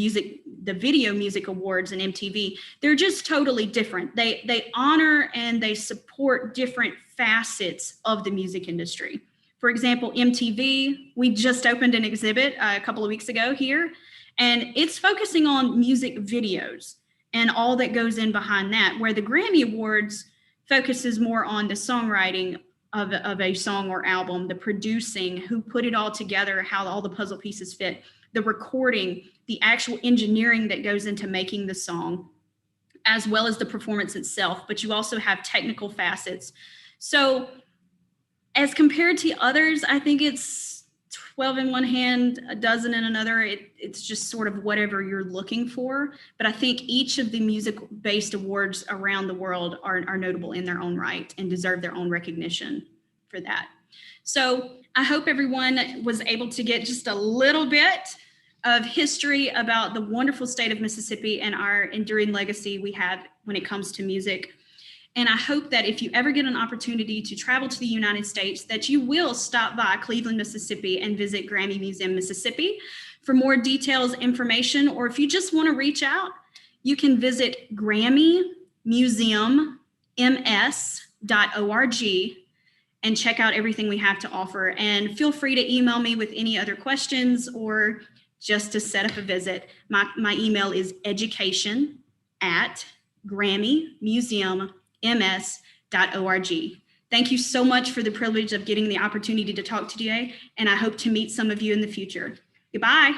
Video Music Awards and MTV, they're just totally different. They honor and they support different facets of the music industry. For example, MTV, we just opened an exhibit a couple of weeks ago here, and it's focusing on music videos and all that goes in behind that, where the Grammy Awards focuses more on the songwriting of a song or album, the producing, who put it all together, how all the puzzle pieces fit, the recording, the actual engineering that goes into making the song, as well as the performance itself. But you also have technical facets. So as compared to others, I think it's 12 in one hand, a dozen in another. It's just sort of whatever you're looking for. But I think each of the music-based awards around the world are notable in their own right and deserve their own recognition for that. So I hope everyone was able to get just a little bit of history about the wonderful state of Mississippi and our enduring legacy we have when it comes to music. And I hope that if you ever get an opportunity to travel to the United States, that you will stop by Cleveland, Mississippi and visit Grammy Museum Mississippi. For more details, information, or if you just want to reach out, you can visit GRAMMYMuseumMS.org and check out everything we have to offer. And feel free to email me with any other questions or just to set up a visit. My email is education@GrammyMuseumMS.org. Thank you so much for the privilege of getting the opportunity to talk today, and I hope to meet some of you in the future. Goodbye.